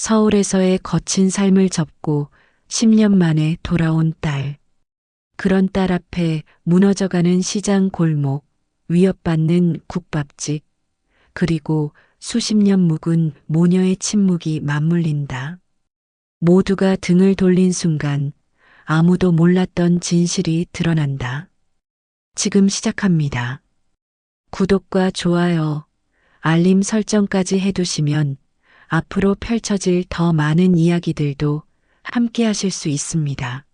서울에서의 거친 삶을 접고 10년 만에 돌아온 딸. 그런 딸 앞에 무너져가는 시장 골목, 위협받는 국밥집, 그리고 수십 년 묵은 모녀의 침묵이 맞물린다. 모두가 등을 돌린 순간 아무도 몰랐던 진실이 드러난다. 지금 시작합니다. 구독과 좋아요, 알림 설정까지 해두시면 앞으로 펼쳐질 더 많은 이야기들도 함께 하실 수 있습니다.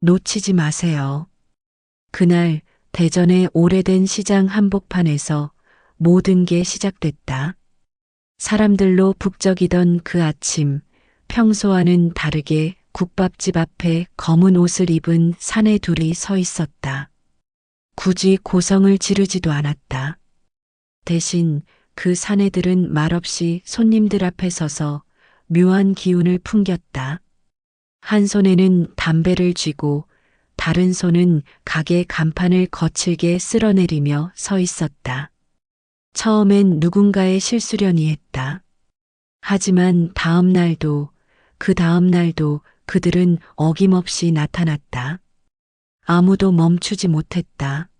놓치지 마세요. 그날 대전의 오래된 시장 한복판에서 모든 게 시작됐다. 사람들로 북적이던 그 아침, 평소와는 다르게 국밥집 앞에 검은 옷을 입은 사내 둘이 서 있었다. 굳이 고성을 지르지도 않았다. 대신 그 사내들은 말없이 손님들 앞에 서서 묘한 기운을 풍겼다. 한 손에는 담배를 쥐고 다른 손은 가게 간판을 거칠게 쓸어내리며 서 있었다. 처음엔 누군가의 실수련이 했다. 하지만 다음 날도 그 다음 날도 그들은 어김없이 나타났다. 아무도 멈추지 못했다.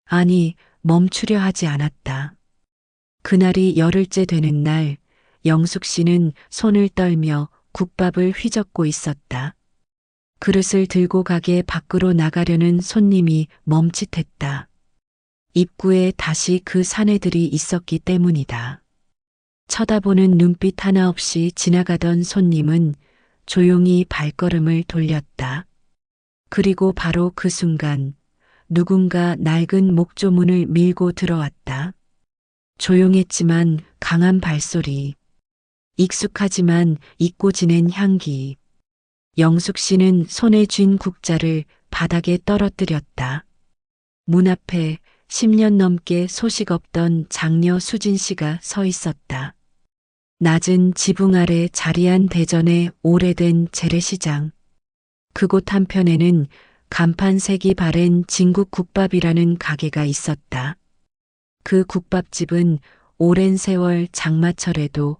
아니, 멈추려 하지 않았다. 그날이 열흘째 되는 날, 영숙 씨는 손을 떨며 국밥을 휘젓고 있었다. 그릇을 들고 가게 밖으로 나가려는 손님이 멈칫했다. 입구에 다시 그 사내들이 있었기 때문이다. 쳐다보는 눈빛 하나 없이 지나가던 손님은 조용히 발걸음을 돌렸다. 그리고 바로 그 순간 누군가 낡은 목조문을 밀고 들어왔다. 조용했지만 강한 발소리. 익숙하지만 잊고 지낸 향기. 영숙 씨는 손에 쥔 국자를 바닥에 떨어뜨렸다. 문 앞에 10년 넘게 소식 없던 장녀 수진 씨가 서 있었다. 낮은 지붕 아래 자리한 대전의 오래된 재래시장. 그곳 한편에는 간판색이 바랜 진국국밥이라는 가게가 있었다. 그 국밥집은 오랜 세월 장마철에도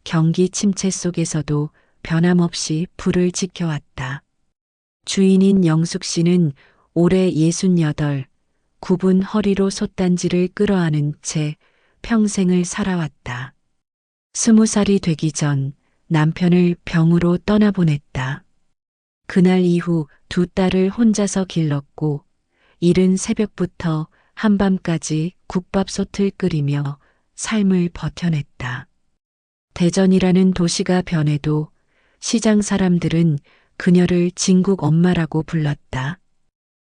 경기 침체 속에서도 변함없이 불을 지켜왔다. 주인인 영숙 씨는 올해 68, 굽은 허리로 솥단지를 끌어안은 채 평생을 살아왔다. 20살이 되기 전 남편을 병으로 떠나보냈다. 그날 이후 두 딸을 혼자서 길렀고 이른 새벽부터 한밤까지 국밥솥을 끓이며 삶을 버텨냈다. 대전이라는 도시가 변해도 시장 사람들은 그녀를 진국 엄마라고 불렀다.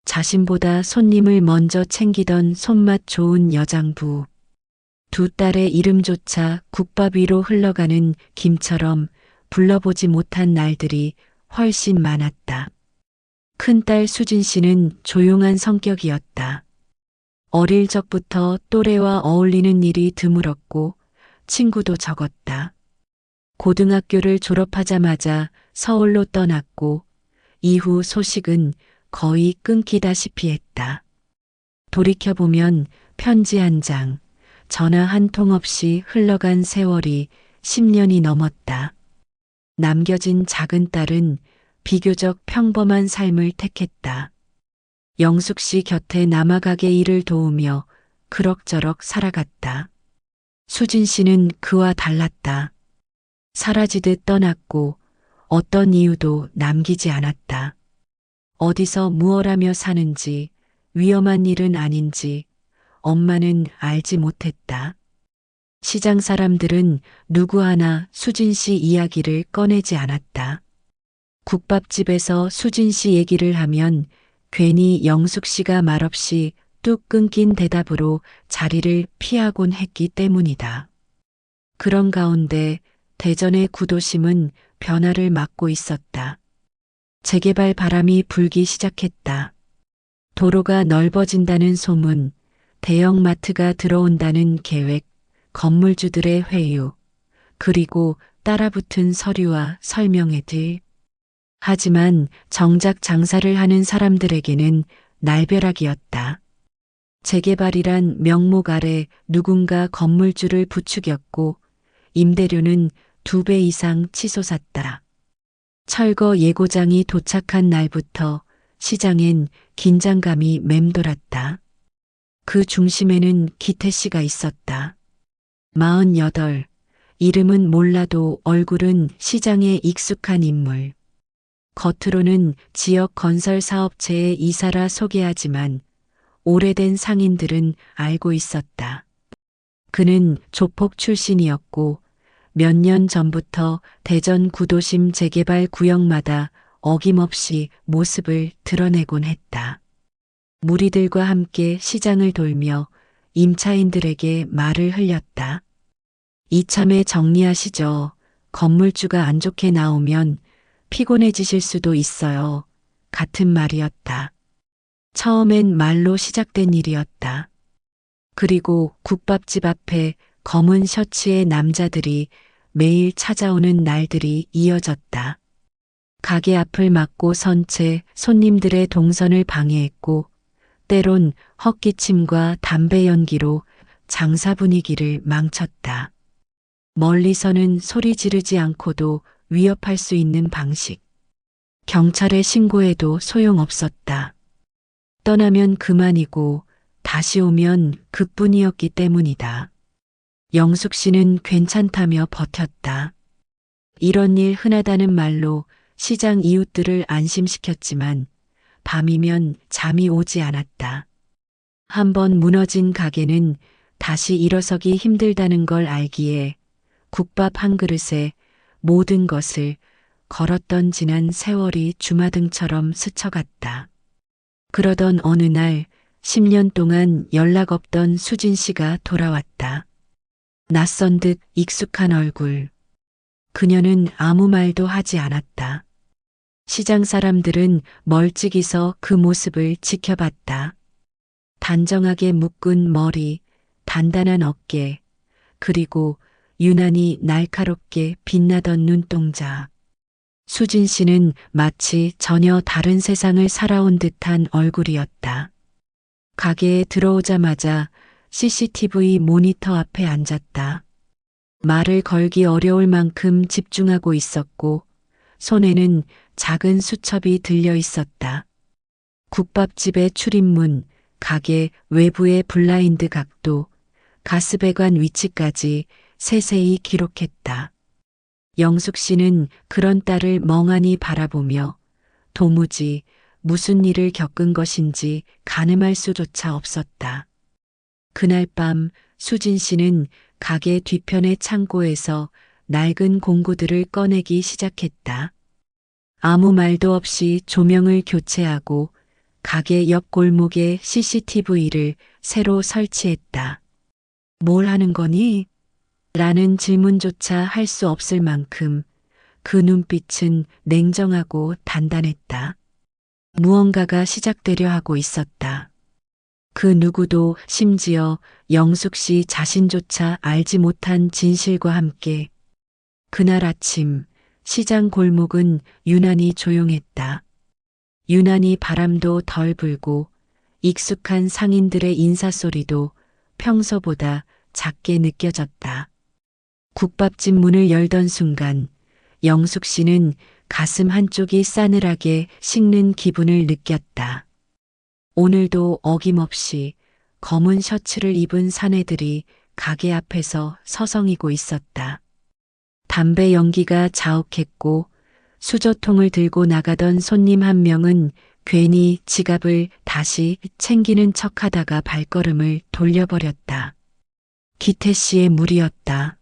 자신보다 손님을 먼저 챙기던 손맛 좋은 여장부. 두 딸의 이름조차 국밥 위로 흘러가는 김처럼 불러보지 못한 날들이 훨씬 많았다. 큰딸 수진 씨는 조용한 성격이었다. 어릴 적부터 또래와 어울리는 일이 드물었고 친구도 적었다. 고등학교를 졸업하자마자 서울로 떠났고 이후 소식은 거의 끊기다시피 했다. 돌이켜보면 편지 한 장, 전화 한 통 없이 흘러간 세월이 10년이 넘었다. 남겨진 작은 딸은 비교적 평범한 삶을 택했다. 영숙 씨 곁에 남아가게 일을 도우며 그럭저럭 살아갔다. 수진 씨는 그와 달랐다. 사라지듯 떠났고 어떤 이유도 남기지 않았다. 어디서 무엇하며 사는지, 위험한 일은 아닌지 엄마는 알지 못했다. 시장 사람들은 누구 하나 수진 씨 이야기를 꺼내지 않았다. 국밥집에서 수진 씨 얘기를 하면 괜히 영숙 씨가 말없이 뚝 끊긴 대답으로 자리를 피하곤 했기 때문이다. 그런 가운데 대전의 구도심은 변화를 맞고 있었다. 재개발 바람이 불기 시작했다. 도로가 넓어진다는 소문, 대형마트가 들어온다는 계획, 건물주들의 회유, 그리고 따라붙은 서류와 설명회들. 하지만 정작 장사를 하는 사람들에게는 날벼락이었다. 재개발이란 명목 아래 누군가 건물주를 부추겼고 임대료는 2배 이상 치솟았다. 철거 예고장이 도착한 날부터 시장엔 긴장감이 맴돌았다. 그 중심에는 기태 씨가 있었다. 48, 이름은 몰라도 얼굴은 시장에 익숙한 인물. 겉으로는 지역 건설 사업체의 이사라 소개하지만 오래된 상인들은 알고 있었다. 그는 조폭 출신이었고 몇 년 전부터 대전 구도심 재개발 구역마다 어김없이 모습을 드러내곤 했다. 무리들과 함께 시장을 돌며 임차인들에게 말을 흘렸다. 이참에 정리하시죠. 건물주가 안 좋게 나오면 피곤해지실 수도 있어요. 같은 말이었다. 처음엔 말로 시작된 일이었다. 그리고 국밥집 앞에 검은 셔츠의 남자들이 매일 찾아오는 날들이 이어졌다. 가게 앞을 막고 선 채 손님들의 동선을 방해했고 때론 헛기침과 담배 연기로 장사 분위기를 망쳤다. 멀리서는 소리 지르지 않고도 위협할 수 있는 방식. 경찰에 신고해도 소용없었다. 떠나면 그만이고 다시 오면 그뿐이었기 때문이다. 영숙 씨는 괜찮다며 버텼다. 이런 일 흔하다는 말로 시장 이웃들을 안심시켰지만 밤이면 잠이 오지 않았다. 한번 무너진 가게는 다시 일어서기 힘들다는 걸 알기에 국밥 한 그릇에 모든 것을 걸었던 지난 세월이 주마등처럼 스쳐갔다. 그러던 어느 날 10년 동안 연락 없던 수진 씨가 돌아왔다. 낯선 듯 익숙한 얼굴. 그녀는 아무 말도 하지 않았다. 시장 사람들은 멀찍이서 그 모습을 지켜봤다. 단정하게 묶은 머리, 단단한 어깨, 그리고 유난히 날카롭게 빛나던 눈동자. 수진 씨는 마치 전혀 다른 세상을 살아온 듯한 얼굴이었다. 가게에 들어오자마자 CCTV 모니터 앞에 앉았다. 말을 걸기 어려울 만큼 집중하고 있었고 손에는 작은 수첩이 들려 있었다. 국밥집의 출입문, 가게 외부의 블라인드 각도, 가스배관 위치까지 세세히 기록했다. 영숙 씨는 그런 딸을 멍하니 바라보며 도무지 무슨 일을 겪은 것인지 가늠할 수조차 없었다. 그날 밤 수진 씨는 가게 뒤편의 창고에서 낡은 공구들을 꺼내기 시작했다. 아무 말도 없이 조명을 교체하고 가게 옆 골목에 CCTV를 새로 설치했다. 뭘 하는 거니? 라는 질문조차 할 수 없을 만큼 그 눈빛은 냉정하고 단단했다. 무언가가 시작되려 하고 있었다. 그 누구도 심지어 영숙 씨 자신조차 알지 못한 진실과 함께 그날 아침 시장 골목은 유난히 조용했다. 유난히 바람도 덜 불고 익숙한 상인들의 인사소리도 평소보다 작게 느껴졌다. 국밥집 문을 열던 순간 영숙 씨는 가슴 한쪽이 싸늘하게 식는 기분을 느꼈다. 오늘도 어김없이 검은 셔츠를 입은 사내들이 가게 앞에서 서성이고 있었다. 담배 연기가 자욱했고 수저통을 들고 나가던 손님 한 명은 괜히 지갑을 다시 챙기는 척하다가 발걸음을 돌려버렸다. 기태 씨의 무리였다.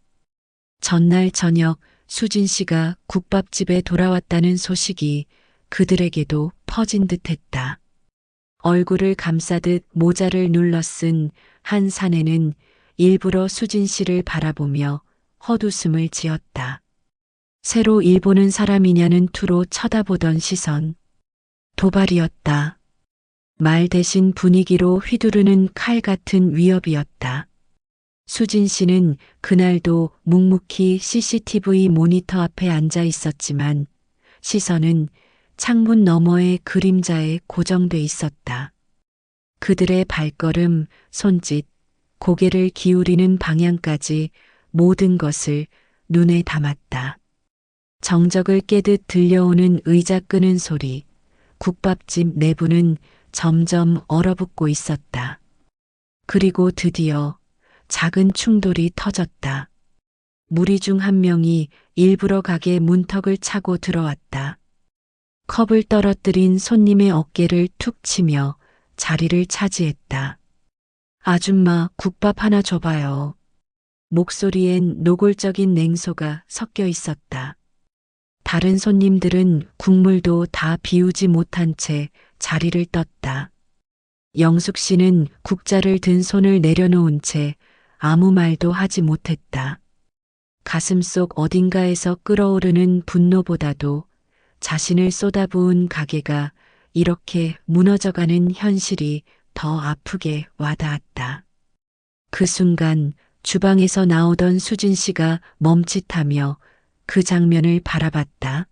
전날 저녁 수진 씨가 국밥집에 돌아왔다는 소식이 그들에게도 퍼진 듯했다. 얼굴을 감싸듯 모자를 눌러 쓴 한 사내는 일부러 수진 씨를 바라보며 헛웃음을 지었다. 새로 일보는 사람이냐는 투로 쳐다보던 시선. 도발이었다. 말 대신 분위기로 휘두르는 칼 같은 위협이었다. 수진 씨는 그날도 묵묵히 CCTV 모니터 앞에 앉아 있었지만 시선은 창문 너머의 그림자에 고정돼 있었다. 그들의 발걸음, 손짓, 고개를 기울이는 방향까지 모든 것을 눈에 담았다. 정적을 깨듯 들려오는 의자 끄는 소리, 국밥집 내부는 점점 얼어붙고 있었다. 그리고 드디어 작은 충돌이 터졌다. 무리 중 한 명이 일부러 가게 문턱을 차고 들어왔다. 컵을 떨어뜨린 손님의 어깨를 툭 치며 자리를 차지했다. 아줌마, 국밥 하나 줘봐요. 목소리엔 노골적인 냉소가 섞여 있었다. 다른 손님들은 국물도 다 비우지 못한 채 자리를 떴다. 영숙 씨는 국자를 든 손을 내려놓은 채 아무 말도 하지 못했다. 가슴속 어딘가에서 끓어오르는 분노보다도 자신을 쏟아부은 가게가 이렇게 무너져가는 현실이 더 아프게 와닿았다. 그 순간 주방에서 나오던 수진 씨가 멈칫하며 그 장면을 바라봤다.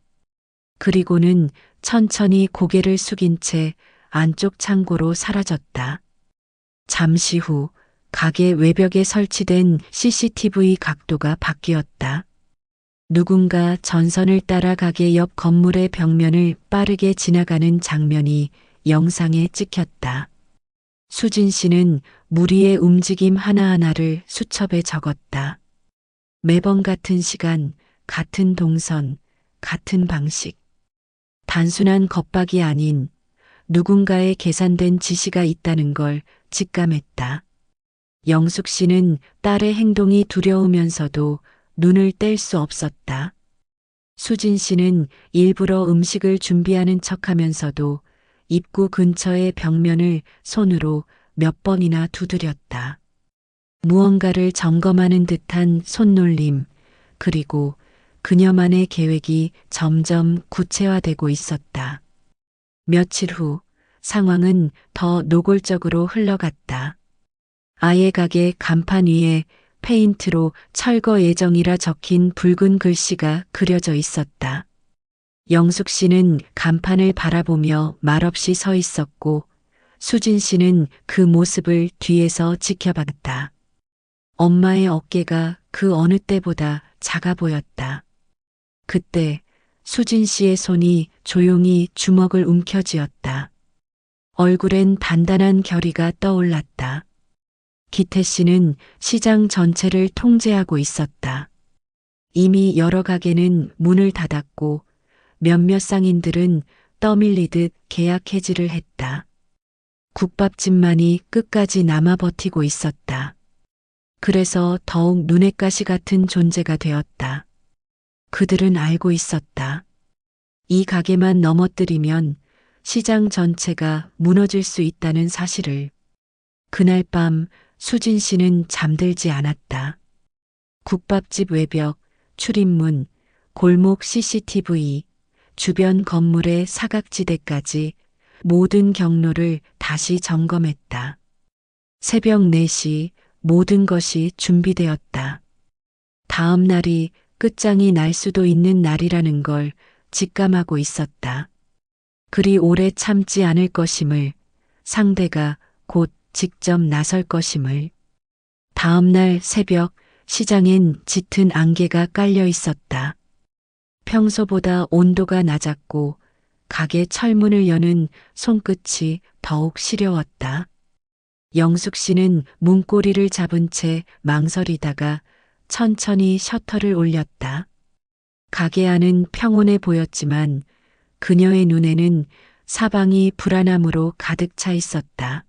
그리고는 천천히 고개를 숙인 채 안쪽 창고로 사라졌다. 잠시 후 가게 외벽에 설치된 CCTV 각도가 바뀌었다. 누군가 전선을 따라 가게 옆 건물의 벽면을 빠르게 지나가는 장면이 영상에 찍혔다. 수진 씨는 무리의 움직임 하나하나를 수첩에 적었다. 매번 같은 시간, 같은 동선, 같은 방식. 단순한 겁박이 아닌 누군가의 계산된 지시가 있다는 걸 직감했다. 영숙 씨는 딸의 행동이 두려우면서도 눈을 뗄 수 없었다. 수진 씨는 일부러 음식을 준비하는 척하면서도 입구 근처의 벽면을 손으로 몇 번이나 두드렸다. 무언가를 점검하는 듯한 손놀림, 그리고 그녀만의 계획이 점점 구체화되고 있었다. 며칠 후 상황은 더 노골적으로 흘러갔다. 아예 가게 간판 위에 페인트로 철거 예정이라 적힌 붉은 글씨가 그려져 있었다. 영숙 씨는 간판을 바라보며 말없이 서 있었고 수진 씨는 그 모습을 뒤에서 지켜봤다. 엄마의 어깨가 그 어느 때보다 작아 보였다. 그때 수진 씨의 손이 조용히 주먹을 움켜쥐었다. 얼굴엔 단단한 결의가 떠올랐다. 기태 씨는 시장 전체를 통제하고 있었다. 이미 여러 가게는 문을 닫았고 몇몇 상인들은 떠밀리듯 계약 해지를 했다. 국밥집만이 끝까지 남아 버티고 있었다. 그래서 더욱 눈엣 가시 같은 존재가 되었다. 그들은 알고 있었다. 이 가게만 넘어뜨리면 시장 전체가 무너질 수 있다는 사실을. 그날 밤 수진 씨는 잠들지 않았다. 국밥집 외벽, 출입문, 골목 CCTV, 주변 건물의 사각지대까지 모든 경로를 다시 점검했다. 새벽 4시 모든 것이 준비되었다. 다음 날이 끝장이 날 수도 있는 날이라는 걸 직감하고 있었다. 그리 오래 참지 않을 것임을, 상대가 곧 직접 나설 것임을. 다음 날 새벽 시장엔 짙은 안개가 깔려 있었다. 평소보다 온도가 낮았고 가게 철문을 여는 손끝이 더욱 시려웠다. 영숙 씨는 문고리를 잡은 채 망설이다가 천천히 셔터를 올렸다. 가게 안은 평온해 보였지만 그녀의 눈에는 사방이 불안함으로 가득 차 있었다.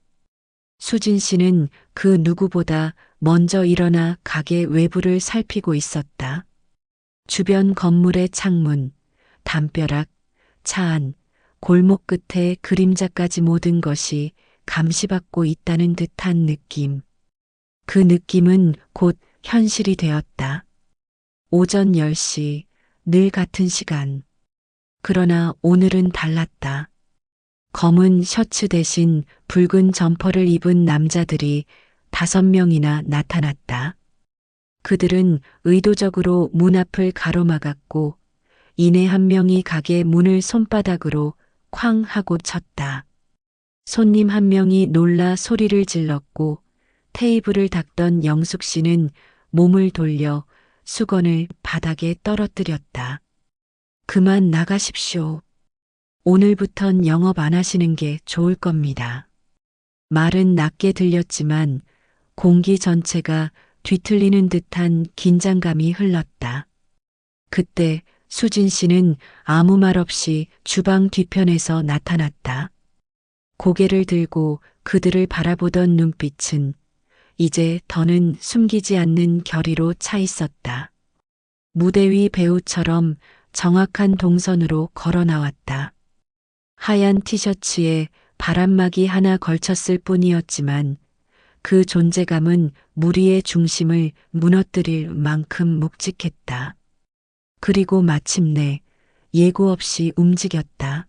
수진 씨는 그 누구보다 먼저 일어나 가게 외부를 살피고 있었다. 주변 건물의 창문, 담벼락, 차 안, 골목 끝에 그림자까지 모든 것이 감시받고 있다는 듯한 느낌. 그 느낌은 곧 현실이 되었다. 오전 10시, 늘 같은 시간. 그러나 오늘은 달랐다. 검은 셔츠 대신 붉은 점퍼를 입은 남자들이 5명이나 나타났다. 그들은 의도적으로 문 앞을 가로막았고 이내 한 명이 가게 문을 손바닥으로 쾅 하고 쳤다. 손님 한 명이 놀라 소리를 질렀고 테이블을 닦던 영숙 씨는 몸을 돌려 수건을 바닥에 떨어뜨렸다. 그만 나가십시오. 오늘부턴 영업 안 하시는 게 좋을 겁니다. 말은 낮게 들렸지만 공기 전체가 뒤틀리는 듯한 긴장감이 흘렀다. 그때 수진 씨는 아무 말 없이 주방 뒤편에서 나타났다. 고개를 들고 그들을 바라보던 눈빛은 이제 더는 숨기지 않는 결의로 차 있었다. 무대 위 배우처럼 정확한 동선으로 걸어 나왔다. 하얀 티셔츠에 바람막이 하나 걸쳤을 뿐이었지만 그 존재감은 무리의 중심을 무너뜨릴 만큼 묵직했다. 그리고 마침내 예고 없이 움직였다.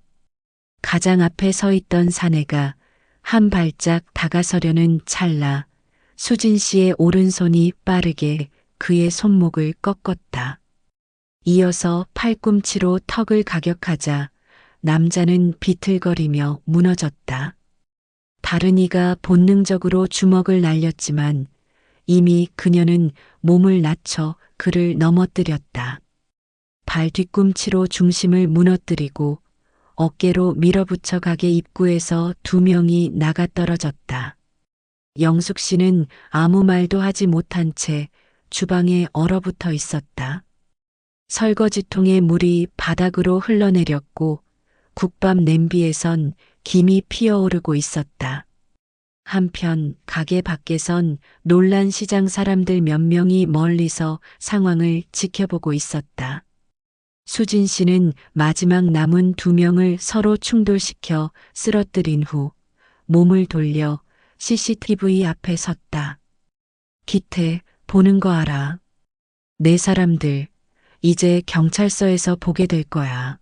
가장 앞에 서 있던 사내가 한 발짝 다가서려는 찰나 수진 씨의 오른손이 빠르게 그의 손목을 꺾었다. 이어서 팔꿈치로 턱을 가격하자 남자는 비틀거리며 무너졌다. 다른 이가 본능적으로 주먹을 날렸지만 이미 그녀는 몸을 낮춰 그를 넘어뜨렸다. 발 뒤꿈치로 중심을 무너뜨리고 어깨로 밀어붙여 가게 입구에서 두 명이 나가 떨어졌다. 영숙 씨는 아무 말도 하지 못한 채 주방에 얼어붙어 있었다. 설거지통에 물이 바닥으로 흘러내렸고 국밥 냄비에선 김이 피어오르고 있었다. 한편 가게 밖에선 놀란 시장 사람들 몇 명이 멀리서 상황을 지켜보고 있었다. 수진 씨는 마지막 남은 두 명을 서로 충돌시켜 쓰러뜨린 후 몸을 돌려 CCTV 앞에 섰다. 기태, 보는 거 알아. 내 사람들, 이제 경찰서에서 보게 될 거야.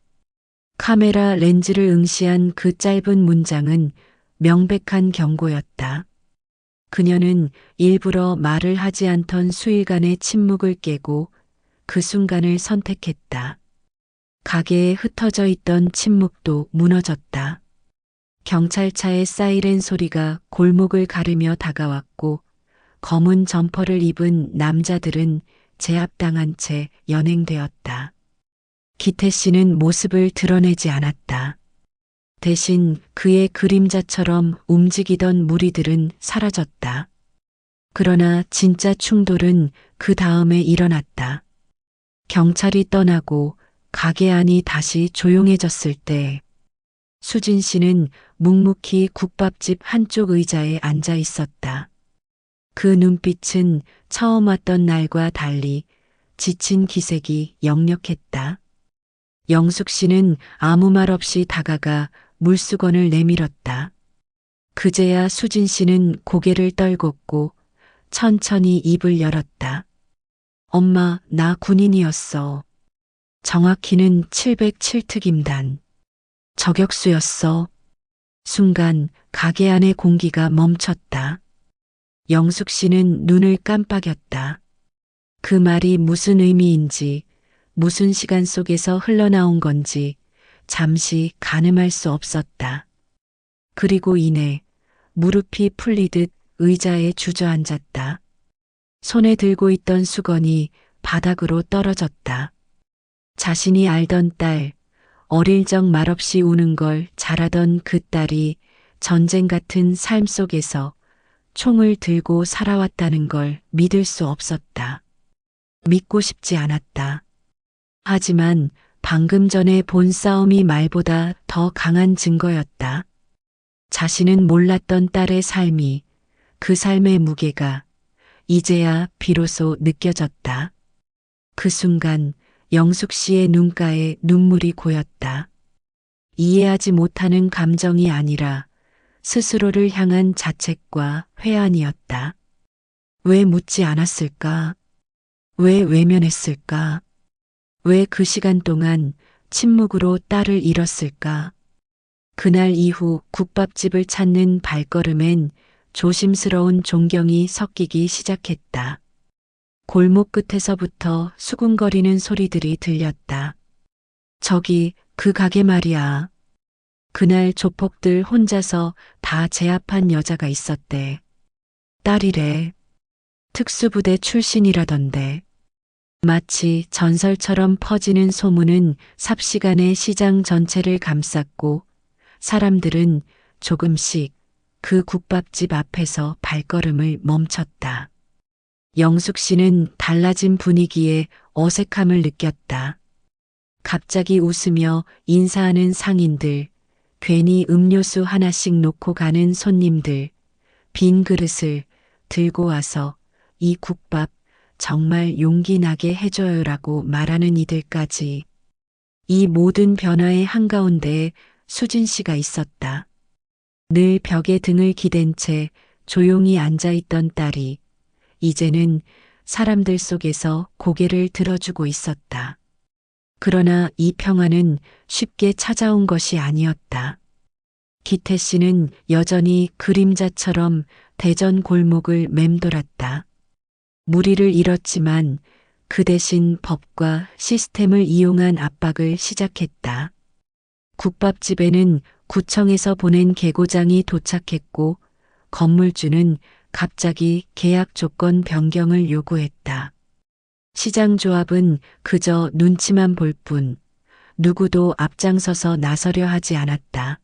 카메라 렌즈를 응시한 그 짧은 문장은 명백한 경고였다. 그녀는 일부러 말을 하지 않던 수일간의 침묵을 깨고 그 순간을 선택했다. 가게에 흩어져 있던 침묵도 무너졌다. 경찰차의 사이렌 소리가 골목을 가르며 다가왔고 검은 점퍼를 입은 남자들은 제압당한 채 연행되었다. 기태 씨는 모습을 드러내지 않았다. 대신 그의 그림자처럼 움직이던 무리들은 사라졌다. 그러나 진짜 충돌은 그 다음에 일어났다. 경찰이 떠나고 가게 안이 다시 조용해졌을 때 수진 씨는 묵묵히 국밥집 한쪽 의자에 앉아 있었다. 그 눈빛은 처음 왔던 날과 달리 지친 기색이 역력했다. 영숙 씨는 아무 말 없이 다가가 물수건을 내밀었다. 그제야 수진 씨는 고개를 떨궜고 천천히 입을 열었다. 엄마, 나 군인이었어. 정확히는 707특임단. 저격수였어. 순간 가게 안의 공기가 멈췄다. 영숙 씨는 눈을 깜빡였다. 그 말이 무슨 의미인지, 무슨 시간 속에서 흘러나온 건지 잠시 가늠할 수 없었다. 그리고 이내 무릎이 풀리듯 의자에 주저앉았다. 손에 들고 있던 수건이 바닥으로 떨어졌다. 자신이 알던 딸, 어릴 적 말없이 우는 걸 잘하던 그 딸이 전쟁 같은 삶 속에서 총을 들고 살아왔다는 걸 믿을 수 없었다. 믿고 싶지 않았다. 하지만 방금 전에 본 싸움이 말보다 더 강한 증거였다. 자신은 몰랐던 딸의 삶이, 그 삶의 무게가 이제야 비로소 느껴졌다. 그 순간 영숙 씨의 눈가에 눈물이 고였다. 이해하지 못하는 감정이 아니라 스스로를 향한 자책과 회한이었다. 왜 묻지 않았을까? 왜 외면했을까? 왜 그 시간 동안 침묵으로 딸을 잃었을까? 그날 이후 국밥집을 찾는 발걸음엔 조심스러운 존경이 섞이기 시작했다. 골목 끝에서부터 수군거리는 소리들이 들렸다. 저기 그 가게 말이야. 그날 조폭들 혼자서 다 제압한 여자가 있었대. 딸이래. 특수부대 출신이라던데. 마치 전설처럼 퍼지는 소문은 삽시간에 시장 전체를 감쌌고 사람들은 조금씩 그 국밥집 앞에서 발걸음을 멈췄다. 영숙 씨는 달라진 분위기에 어색함을 느꼈다. 갑자기 웃으며 인사하는 상인들, 괜히 음료수 하나씩 놓고 가는 손님들, 빈 그릇을 들고 와서 이 국밥 정말 용기 나게 해줘요라고 말하는 이들까지. 이 모든 변화의 한가운데에 수진 씨가 있었다. 늘 벽에 등을 기댄 채 조용히 앉아있던 딸이 이제는 사람들 속에서 고개를 들어주고 있었다. 그러나 이 평화는 쉽게 찾아온 것이 아니었다. 기태 씨는 여전히 그림자처럼 대전 골목을 맴돌았다. 무리를 잃었지만 그 대신 법과 시스템을 이용한 압박을 시작했다. 국밥집에는 구청에서 보낸 계고장이 도착했고 건물주는 갑자기 계약 조건 변경을 요구했다. 시장조합은 그저 눈치만 볼 뿐 누구도 앞장서서 나서려 하지 않았다.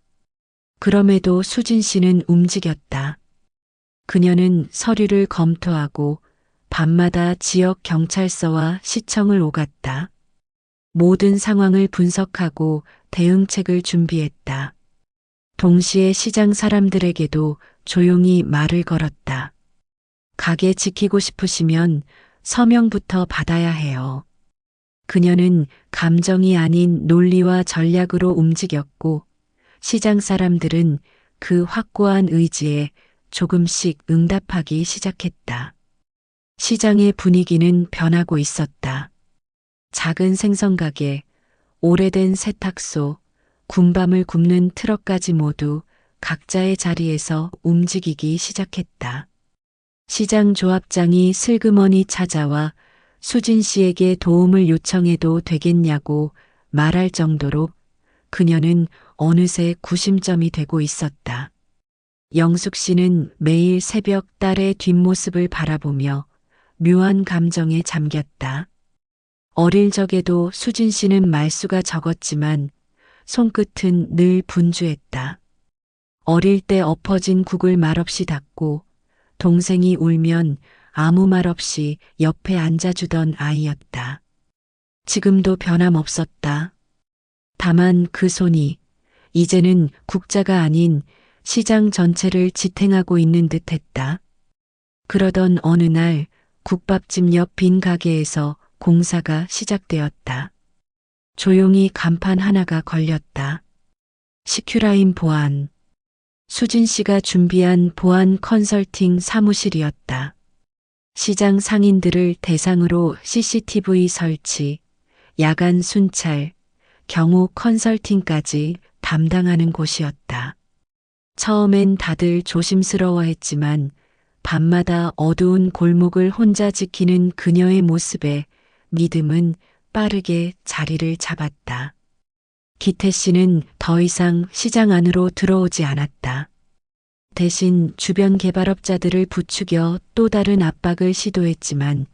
그럼에도 수진 씨는 움직였다. 그녀는 서류를 검토하고 밤마다 지역 경찰서와 시청을 오갔다. 모든 상황을 분석하고 대응책을 준비했다. 동시에 시장 사람들에게도 조용히 말을 걸었다. 가게 지키고 싶으시면 서명부터 받아야 해요. 그녀는 감정이 아닌 논리와 전략으로 움직였고 시장 사람들은 그 확고한 의지에 조금씩 응답하기 시작했다. 시장의 분위기는 변하고 있었다. 작은 생선가게, 오래된 세탁소, 군밤을 굽는 트럭까지 모두 각자의 자리에서 움직이기 시작했다. 시장 조합장이 슬그머니 찾아와 수진 씨에게 도움을 요청해도 되겠냐고 말할 정도로 그녀는 어느새 구심점이 되고 있었다. 영숙 씨는 매일 새벽 딸의 뒷모습을 바라보며 묘한 감정에 잠겼다. 어릴 적에도 수진 씨는 말수가 적었지만 손끝은 늘 분주했다. 어릴 때 엎어진 국을 말없이 닦고 동생이 울면 아무 말 없이 옆에 앉아주던 아이였다. 지금도 변함없었다. 다만 그 손이 이제는 국자가 아닌 시장 전체를 지탱하고 있는 듯했다. 그러던 어느 날 국밥집 옆 빈 가게에서 공사가 시작되었다. 조용히 간판 하나가 걸렸다. 시큐라인 보안. 수진 씨가 준비한 보안 컨설팅 사무실이었다. 시장 상인들을 대상으로 CCTV 설치, 야간 순찰, 경호 컨설팅까지 담당하는 곳이었다. 처음엔 다들 조심스러워했지만 밤마다 어두운 골목을 혼자 지키는 그녀의 모습에 믿음은 빠르게 자리를 잡았다. 기태 씨는 더 이상 시장 안으로 들어오지 않았다. 대신 주변 개발업자들을 부추겨 또 다른 압박을 시도했지만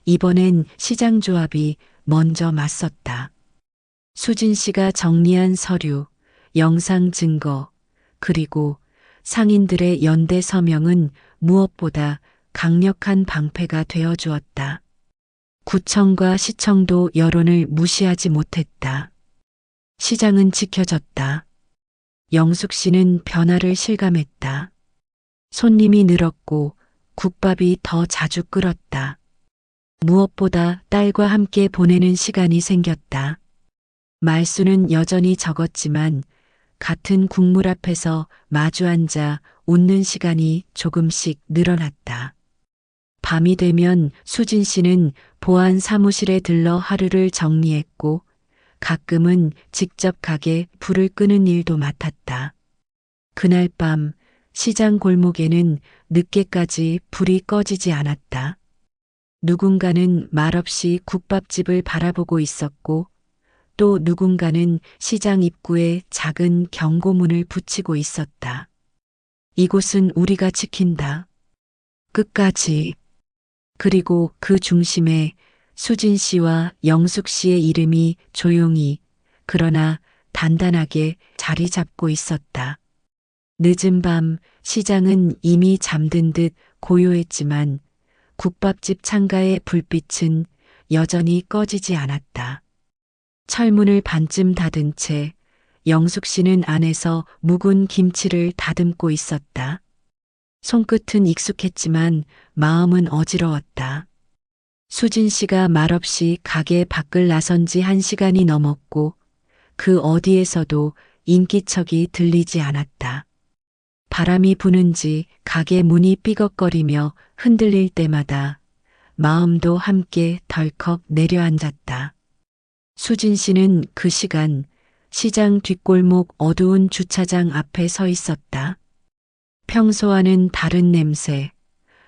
이번엔 시장조합이 먼저 맞섰다. 수진 씨가 정리한 서류, 영상 증거, 그리고 상인들의 연대 서명은 무엇보다 강력한 방패가 되어 주었다. 구청과 시청도 여론을 무시하지 못했다. 시장은 지켜졌다. 영숙 씨는 변화를 실감했다. 손님이 늘었고 국밥이 더 자주 끓었다. 무엇보다 딸과 함께 보내는 시간이 생겼다. 말수는 여전히 적었지만 같은 국물 앞에서 마주 앉아 웃는 시간이 조금씩 늘어났다. 밤이 되면 수진 씨는 보안 사무실에 들러 하루를 정리했고 가끔은 직접 가게 불을 끄는 일도 맡았다. 그날 밤 시장 골목에는 늦게까지 불이 꺼지지 않았다. 누군가는 말없이 국밥집을 바라보고 있었고 또 누군가는 시장 입구에 작은 경고문을 붙이고 있었다. 이곳은 우리가 지킨다. 끝까지. 그리고 그 중심에 수진 씨와 영숙 씨의 이름이 조용히 그러나 단단하게 자리 잡고 있었다. 늦은 밤 시장은 이미 잠든 듯 고요했지만 국밥집 창가의 불빛은 여전히 꺼지지 않았다. 철문을 반쯤 닫은 채 영숙 씨는 안에서 묵은 김치를 다듬고 있었다. 손끝은 익숙했지만 마음은 어지러웠다. 수진 씨가 말없이 가게 밖을 나선 지 1시간이 넘었고 그 어디에서도 인기척이 들리지 않았다. 바람이 부는지 가게 문이 삐걱거리며 흔들릴 때마다 마음도 함께 덜컥 내려앉았다. 수진 씨는 그 시간 시장 뒷골목 어두운 주차장 앞에 서 있었다. 평소와는 다른 냄새,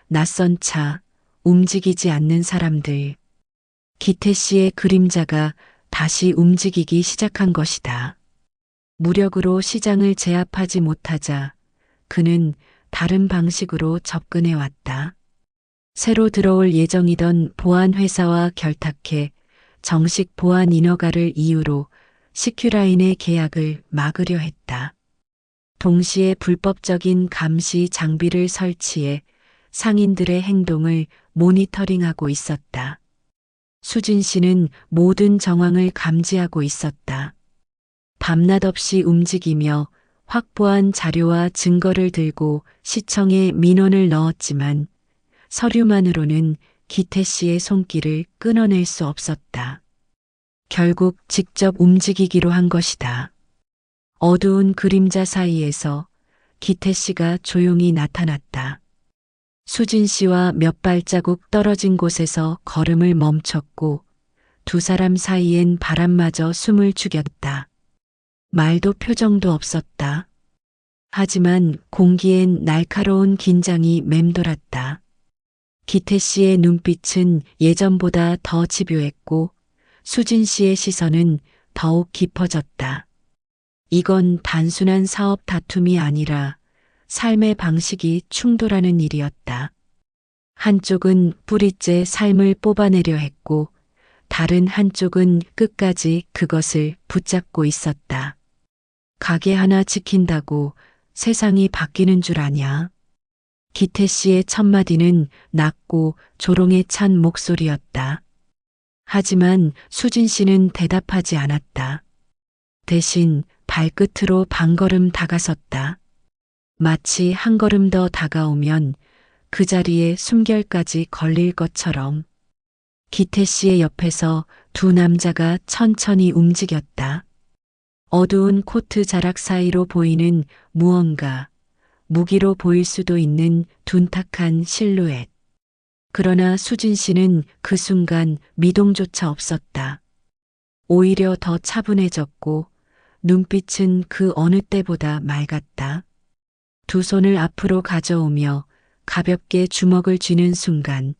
낯선 차, 움직이지 않는 사람들. 기태 씨의 그림자가 다시 움직이기 시작한 것이다. 무력으로 시장을 제압하지 못하자 그는 다른 방식으로 접근해 왔다. 새로 들어올 예정이던 보안회사와 결탁해 정식 보안 인허가를 이유로 시큐라인의 계약을 막으려 했다. 동시에 불법적인 감시 장비를 설치해 상인들의 행동을 모니터링하고 있었다. 수진 씨는 모든 정황을 감지하고 있었다. 밤낮 없이 움직이며 확보한 자료와 증거를 들고 시청에 민원을 넣었지만 서류만으로는 기태 씨의 손길을 끊어낼 수 없었다. 결국 직접 움직이기로 한 것이다. 어두운 그림자 사이에서 기태 씨가 조용히 나타났다. 수진 씨와 몇 발자국 떨어진 곳에서 걸음을 멈췄고 두 사람 사이엔 바람마저 숨을 죽였다. 말도 표정도 없었다. 하지만 공기엔 날카로운 긴장이 맴돌았다. 기태 씨의 눈빛은 예전보다 더 집요했고 수진 씨의 시선은 더욱 깊어졌다. 이건 단순한 사업 다툼이 아니라 삶의 방식이 충돌하는 일이었다. 한쪽은 뿌리째 삶을 뽑아내려 했고 다른 한쪽은 끝까지 그것을 붙잡고 있었다. 가게 하나 지킨다고 세상이 바뀌는 줄 아냐? 기태 씨의 첫마디는 낮고 조롱에 찬 목소리였다. 하지만 수진 씨는 대답하지 않았다. 대신 발끝으로 반걸음 다가섰다. 마치 한 걸음 더 다가오면 그 자리에 숨결까지 걸릴 것처럼. 기태 씨의 옆에서 두 남자가 천천히 움직였다. 어두운 코트 자락 사이로 보이는 무언가, 무기로 보일 수도 있는 둔탁한 실루엣. 그러나 수진 씨는 그 순간 미동조차 없었다. 오히려 더 차분해졌고 눈빛은 그 어느 때보다 맑았다. 두 손을 앞으로 가져오며 가볍게 주먹을 쥐는 순간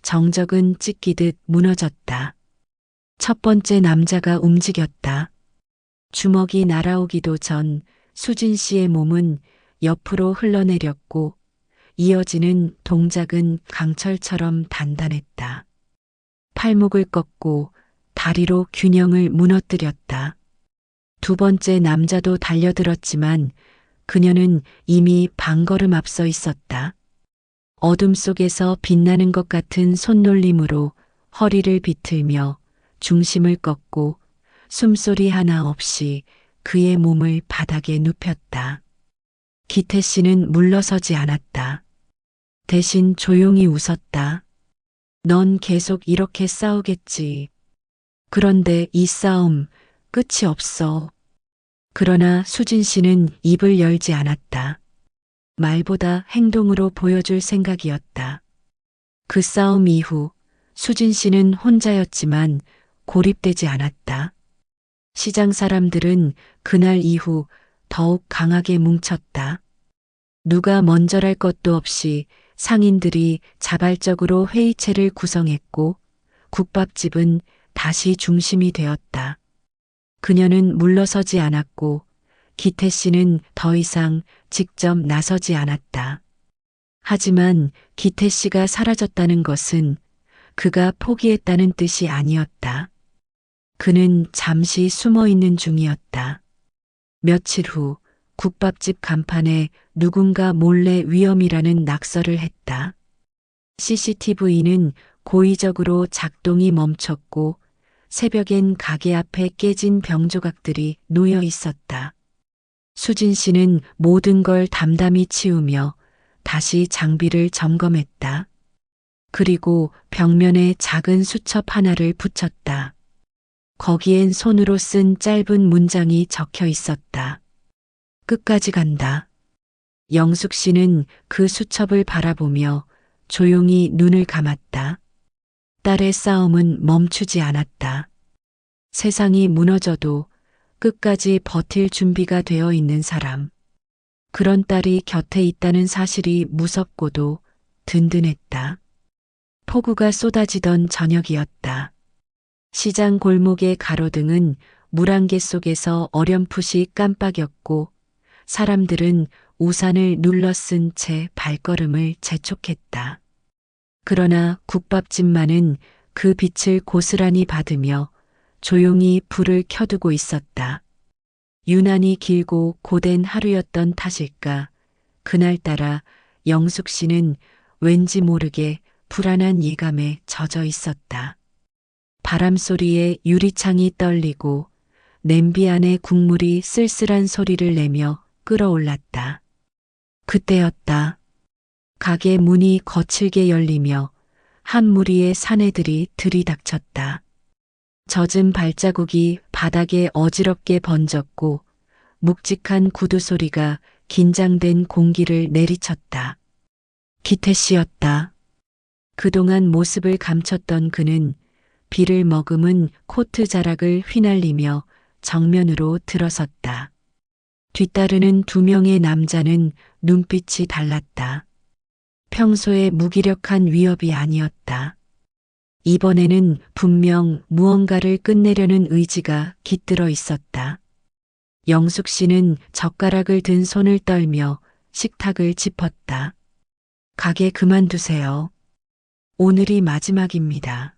정적은 찢기듯 무너졌다. 첫 번째 남자가 움직였다. 주먹이 날아오기도 전 수진 씨의 몸은 옆으로 흘러내렸고 이어지는 동작은 강철처럼 단단했다. 팔목을 꺾고 다리로 균형을 무너뜨렸다. 두 번째 남자도 달려들었지만 그녀는 이미 반걸음 앞서 있었다. 어둠 속에서 빛나는 것 같은 손놀림으로 허리를 비틀며 중심을 꺾고 숨소리 하나 없이 그의 몸을 바닥에 눕혔다. 기태 씨는 물러서지 않았다. 대신 조용히 웃었다. 넌 계속 이렇게 싸우겠지. 그런데 이 싸움 끝이 없어. 그러나 수진 씨는 입을 열지 않았다. 말보다 행동으로 보여줄 생각이었다. 그 싸움 이후 수진 씨는 혼자였지만 고립되지 않았다. 시장 사람들은 그날 이후 더욱 강하게 뭉쳤다. 누가 먼저랄 것도 없이 상인들이 자발적으로 회의체를 구성했고 국밥집은 다시 중심이 되었다. 그녀는 물러서지 않았고 기태 씨는 더 이상 직접 나서지 않았다. 하지만 기태 씨가 사라졌다는 것은 그가 포기했다는 뜻이 아니었다. 그는 잠시 숨어 있는 중이었다. 며칠 후 국밥집 간판에 누군가 몰래 위험이라는 낙서를 했다. CCTV는 고의적으로 작동이 멈췄고 새벽엔 가게 앞에 깨진 병조각들이 놓여 있었다. 수진 씨는 모든 걸 담담히 치우며 다시 장비를 점검했다. 그리고 벽면에 작은 수첩 하나를 붙였다. 거기엔 손으로 쓴 짧은 문장이 적혀 있었다. 끝까지 간다. 영숙 씨는 그 수첩을 바라보며 조용히 눈을 감았다. 딸의 싸움은 멈추지 않았다. 세상이 무너져도 끝까지 버틸 준비가 되어 있는 사람. 그런 딸이 곁에 있다는 사실이 무섭고도 든든했다. 폭우가 쏟아지던 저녁이었다. 시장 골목의 가로등은 물안개 속에서 어렴풋이 깜빡였고 사람들은 우산을 눌러쓴 채 발걸음을 재촉했다. 그러나 국밥집만은 그 빛을 고스란히 받으며 조용히 불을 켜두고 있었다. 유난히 길고 고된 하루였던 탓일까, 그날따라 영숙 씨는 왠지 모르게 불안한 예감에 젖어 있었다. 바람 소리에 유리창이 떨리고 냄비 안에 국물이 쓸쓸한 소리를 내며 끓어올랐다. 그때였다. 가게 문이 거칠게 열리며 한 무리의 사내들이 들이닥쳤다. 젖은 발자국이 바닥에 어지럽게 번졌고 묵직한 구두 소리가 긴장된 공기를 내리쳤다. 기태 씨였다. 그동안 모습을 감췄던 그는 비를 머금은 코트 자락을 휘날리며 정면으로 들어섰다. 뒤따르는 두 명의 남자는 눈빛이 달랐다. 평소의 무기력한 위협이 아니었다. 이번에는 분명 무언가를 끝내려는 의지가 깃들어 있었다. 영숙 씨는 젓가락을 든 손을 떨며 식탁을 짚었다. 가게 그만두세요. 오늘이 마지막입니다.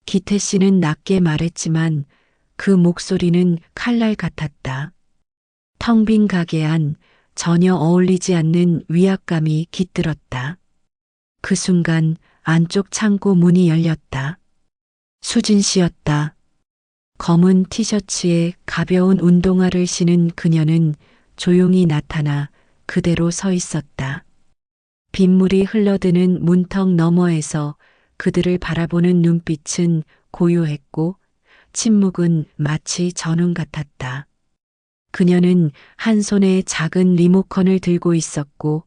기태 씨는 낮게 말했지만 그 목소리는 칼날 같았다. 텅 빈 가게 안 전혀 어울리지 않는 위압감이 깃들었다. 그 순간 안쪽 창고 문이 열렸다. 수진 씨였다. 검은 티셔츠에 가벼운 운동화를 신은 그녀는 조용히 나타나 그대로 서 있었다. 빗물이 흘러드는 문턱 너머에서 그들을 바라보는 눈빛은 고요했고 침묵은 마치 전운 같았다. 그녀는 한 손에 작은 리모컨을 들고 있었고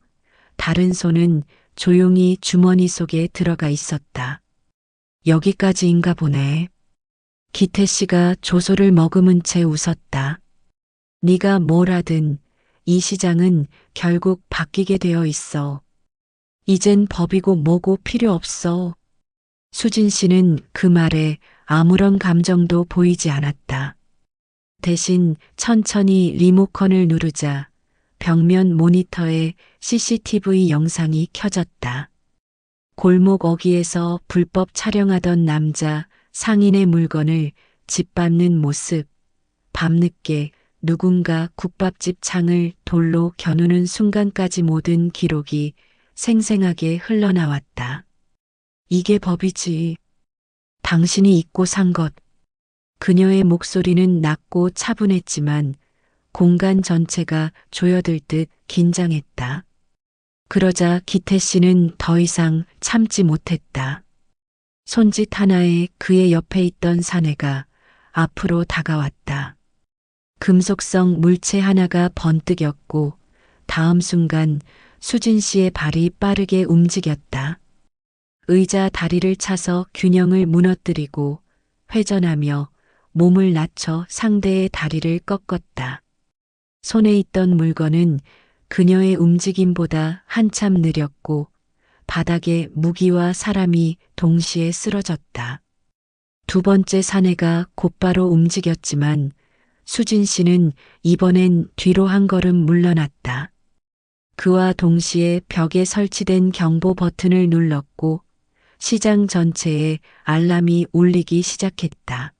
다른 손은 조용히 주머니 속에 들어가 있었다. 여기까지인가 보네. 기태 씨가 조소를 머금은 채 웃었다. 네가 뭘 하든 이 시장은 결국 바뀌게 되어 있어. 이젠 법이고 뭐고 필요 없어. 수진 씨는 그 말에 아무런 감정도 보이지 않았다. 대신 천천히 리모컨을 누르자 벽면 모니터에 CCTV 영상이 켜졌다. 골목 어귀에서 불법 촬영하던 남자 상인의 물건을 짓밟는 모습, 밤늦게 누군가 국밥집 창을 돌로 겨누는 순간까지 모든 기록이 생생하게 흘러나왔다. 이게 법이지. 당신이 잊고 산 것. 그녀의 목소리는 낮고 차분했지만 공간 전체가 조여들 듯 긴장했다. 그러자 기태 씨는 더 이상 참지 못했다. 손짓 하나에 그의 옆에 있던 사내가 앞으로 다가왔다. 금속성 물체 하나가 번뜩였고 다음 순간 수진 씨의 발이 빠르게 움직였다. 의자 다리를 차서 균형을 무너뜨리고 회전하며 몸을 낮춰 상대의 다리를 꺾었다. 손에 있던 물건은 그녀의 움직임보다 한참 느렸고 바닥에 무기와 사람이 동시에 쓰러졌다. 두 번째 사내가 곧바로 움직였지만 수진 씨는 이번엔 뒤로 한 걸음 물러났다. 그와 동시에 벽에 설치된 경보 버튼을 눌렀고 시장 전체에 알람이 울리기 시작했다.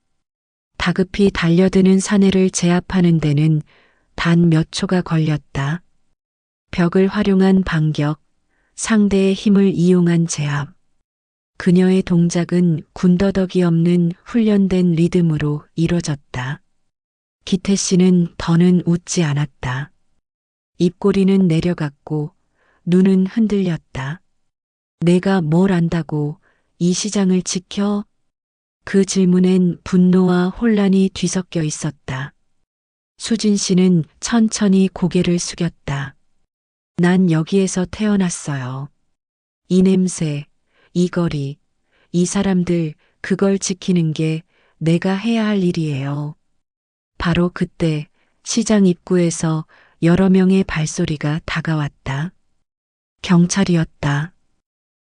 다급히 달려드는 사내를 제압하는 데는 단 몇 초가 걸렸다. 벽을 활용한 반격, 상대의 힘을 이용한 제압. 그녀의 동작은 군더더기 없는 훈련된 리듬으로 이뤄졌다. 기태 씨는 더는 웃지 않았다. 입꼬리는 내려갔고 눈은 흔들렸다. 내가 뭘 안다고 이 시장을 지켜? 그 질문엔 분노와 혼란이 뒤섞여 있었다. 수진 씨는 천천히 고개를 숙였다. 난 여기에서 태어났어요. 이 냄새, 이 거리, 이 사람들, 그걸 지키는 게 내가 해야 할 일이에요. 바로 그때 시장 입구에서 여러 명의 발소리가 다가왔다. 경찰이었다.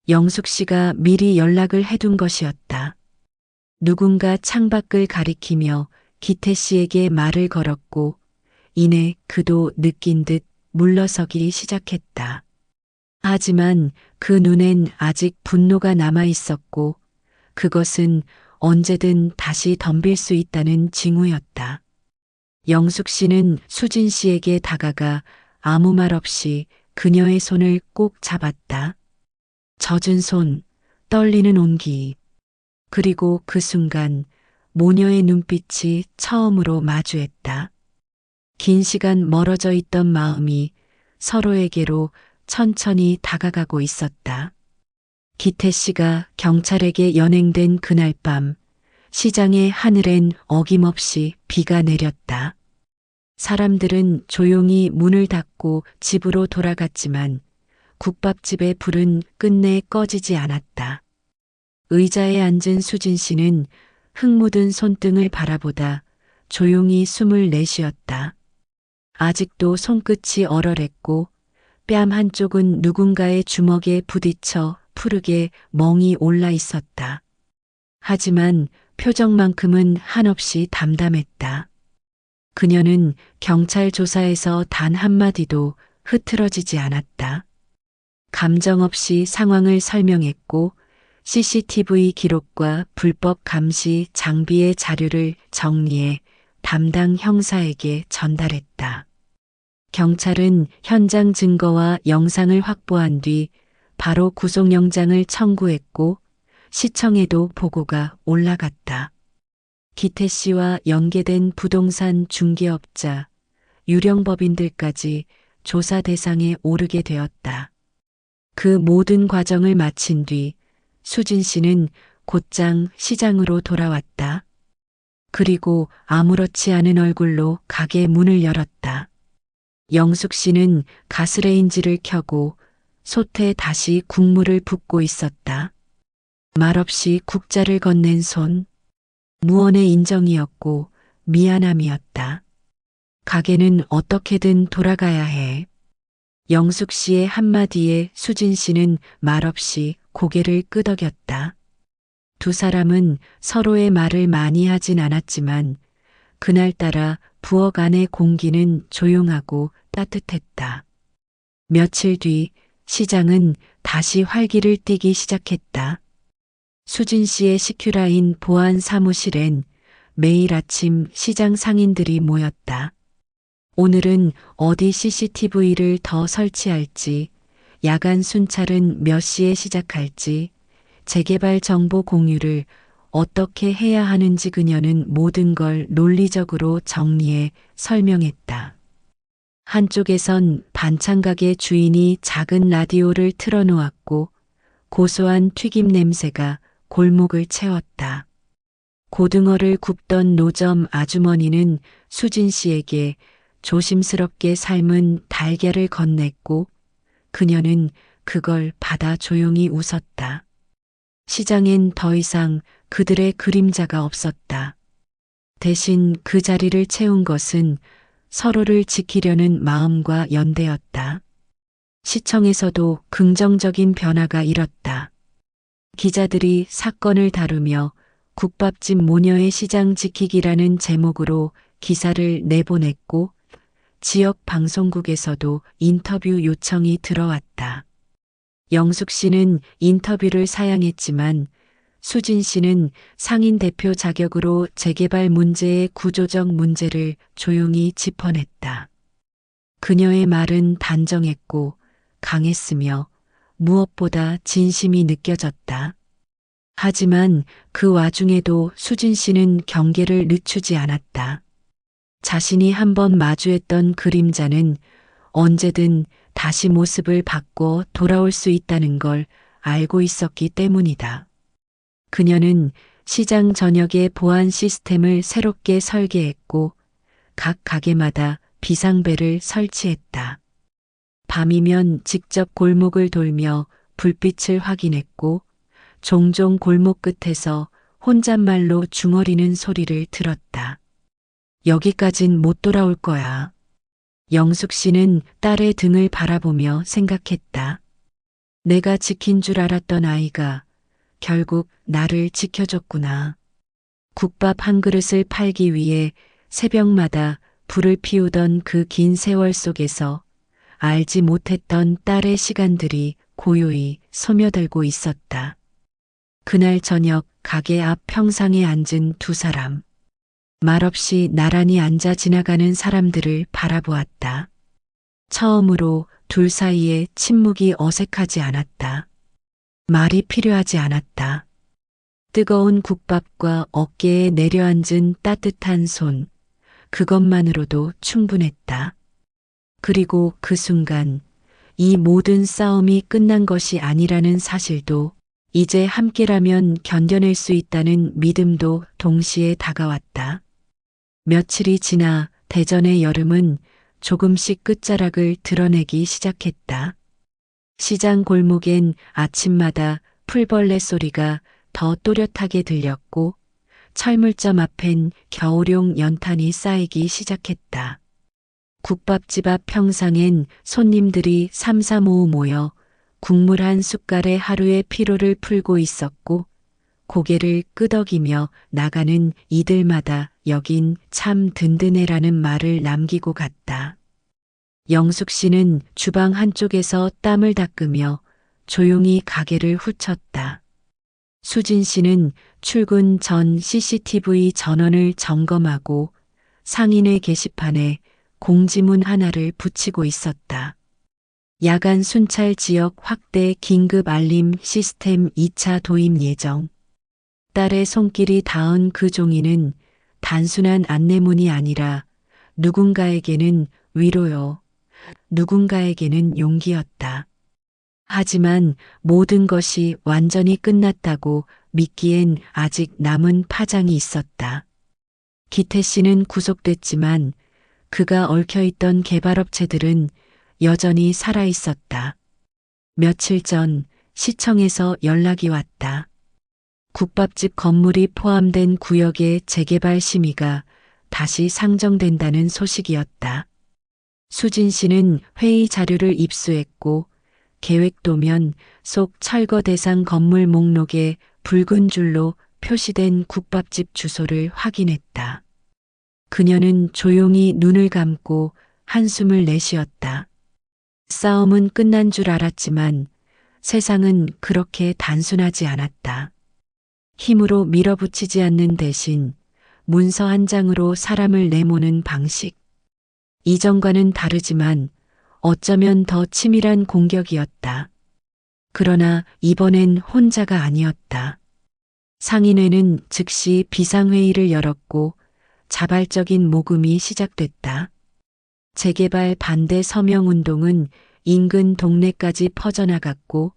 영숙 씨가 미리 연락을 해둔 것이었다. 누군가 창밖을 가리키며 기태 씨에게 말을 걸었고 이내 그도 느낀 듯 물러서기 시작했다. 하지만 그 눈엔 아직 분노가 남아 있었고 그것은 언제든 다시 덤빌 수 있다는 징후였다. 영숙 씨는 수진 씨에게 다가가 아무 말 없이 그녀의 손을 꼭 잡았다. 젖은 손, 떨리는 온기. 그리고 그 순간 모녀의 눈빛이 처음으로 마주했다. 긴 시간 멀어져 있던 마음이 서로에게로 천천히 다가가고 있었다. 기태 씨가 경찰에게 연행된 그날 밤, 시장의 하늘엔 어김없이 비가 내렸다. 사람들은 조용히 문을 닫고 집으로 돌아갔지만 국밥집의 불은 끝내 꺼지지 않았다. 의자에 앉은 수진 씨는 흙 묻은 손등을 바라보다 조용히 숨을 내쉬었다. 아직도 손끝이 얼얼했고 뺨 한쪽은 누군가의 주먹에 부딪혀 푸르게 멍이 올라 있었다. 하지만 표정만큼은 한없이 담담했다. 그녀는 경찰 조사에서 단 한마디도 흐트러지지 않았다. 감정 없이 상황을 설명했고 CCTV 기록과 불법 감시 장비의 자료를 정리해 담당 형사에게 전달했다. 경찰은 현장 증거와 영상을 확보한 뒤 바로 구속영장을 청구했고 시청에도 보고가 올라갔다. 기태 씨와 연계된 부동산 중개업자, 유령법인들까지 조사 대상에 오르게 되었다. 그 모든 과정을 마친 뒤 수진 씨는 곧장 시장으로 돌아왔다. 그리고 아무렇지 않은 얼굴로 가게 문을 열었다. 영숙 씨는 가스레인지를 켜고 솥에 다시 국물을 붓고 있었다. 말없이 국자를 건넨 손, 무언의 인정이었고 미안함이었다. 가게는 어떻게든 돌아가야 해. 영숙 씨의 한마디에 수진 씨는 말없이 고개를 끄덕였다. 두 사람은 서로의 말을 많이 하진 않았지만 그날따라 부엌 안의 공기는 조용하고 따뜻했다. 며칠 뒤 시장은 다시 활기를 띠기 시작했다. 수진 씨의 시큐라인 보안 사무실엔 매일 아침 시장 상인들이 모였다. 오늘은 어디 CCTV를 더 설치할지, 야간 순찰은 몇 시에 시작할지, 재개발 정보 공유를 어떻게 해야 하는지 그녀는 모든 걸 논리적으로 정리해 설명했다. 한쪽에선 반찬가게 주인이 작은 라디오를 틀어놓았고 고소한 튀김 냄새가 골목을 채웠다. 고등어를 굽던 노점 아주머니는 수진 씨에게 조심스럽게 삶은 달걀을 건넸고 그녀는 그걸 받아 조용히 웃었다. 시장엔 더 이상 그들의 그림자가 없었다. 대신 그 자리를 채운 것은 서로를 지키려는 마음과 연대였다. 시청에서도 긍정적인 변화가 일었다. 기자들이 사건을 다루며 국밥집 모녀의 시장 지키기라는 제목으로 기사를 내보냈고 지역 방송국에서도 인터뷰 요청이 들어왔다. 영숙 씨는 인터뷰를 사양했지만 수진 씨는 상인 대표 자격으로 재개발 문제의 구조적 문제를 조용히 짚어냈다. 그녀의 말은 단정했고 강했으며 무엇보다 진심이 느껴졌다. 하지만 그 와중에도 수진 씨는 경계를 늦추지 않았다. 자신이 한번 마주했던 그림자는 언제든 다시 모습을 바꿔 돌아올 수 있다는 걸 알고 있었기 때문이다. 그녀는 시장 전역의 보안 시스템을 새롭게 설계했고 각 가게마다 비상벨을 설치했다. 밤이면 직접 골목을 돌며 불빛을 확인했고 종종 골목 끝에서 혼잣말로 중얼이는 소리를 들었다. 여기까진 못 돌아올 거야. 영숙 씨는 딸의 등을 바라보며 생각했다. 내가 지킨 줄 알았던 아이가 결국 나를 지켜줬구나. 국밥 한 그릇을 팔기 위해 새벽마다 불을 피우던 그 긴 세월 속에서 알지 못했던 딸의 시간들이 고요히 스며들고 있었다. 그날 저녁 가게 앞 평상에 앉은 두 사람. 말없이 나란히 앉아 지나가는 사람들을 바라보았다. 처음으로 둘 사이에 침묵이 어색하지 않았다. 말이 필요하지 않았다. 뜨거운 국밥과 어깨에 내려앉은 따뜻한 손, 그것만으로도 충분했다. 그리고 그 순간 이 모든 싸움이 끝난 것이 아니라는 사실도 이제 함께라면 견뎌낼 수 있다는 믿음도 동시에 다가왔다. 며칠이 지나 대전의 여름은 조금씩 끝자락을 드러내기 시작했다. 시장 골목엔 아침마다 풀벌레 소리가 더 또렷하게 들렸고 철물점 앞엔 겨울용 연탄이 쌓이기 시작했다. 국밥집 앞 평상엔 손님들이 삼삼오오 모여 국물 한 숟갈에 하루의 피로를 풀고 있었고 고개를 끄덕이며 나가는 이들마다 여긴 참 든든해라는 말을 남기고 갔다. 영숙 씨는 주방 한쪽에서 땀을 닦으며 조용히 가게를 후쳤다. 수진 씨는 출근 전 CCTV 전원을 점검하고 상인의 게시판에 공지문 하나를 붙이고 있었다. 야간 순찰 지역 확대 긴급 알림 시스템 2차 도입 예정. 딸의 손길이 닿은 그 종이는 단순한 안내문이 아니라 누군가에게는 위로요, 누군가에게는 용기였다. 하지만 모든 것이 완전히 끝났다고 믿기엔 아직 남은 파장이 있었다. 기태 씨는 구속됐지만 그가 얽혀있던 개발업체들은 여전히 살아있었다. 며칠 전 시청에서 연락이 왔다. 국밥집 건물이 포함된 구역의 재개발 심의가 다시 상정된다는 소식이었다. 수진 씨는 회의 자료를 입수했고 계획도면 속 철거 대상 건물 목록에 붉은 줄로 표시된 국밥집 주소를 확인했다. 그녀는 조용히 눈을 감고 한숨을 내쉬었다. 싸움은 끝난 줄 알았지만 세상은 그렇게 단순하지 않았다. 힘으로 밀어붙이지 않는 대신 문서 한 장으로 사람을 내모는 방식. 이전과는 다르지만 어쩌면 더 치밀한 공격이었다. 그러나 이번엔 혼자가 아니었다. 상인회는 즉시 비상회의를 열었고 자발적인 모금이 시작됐다. 재개발 반대 서명운동은 인근 동네까지 퍼져나갔고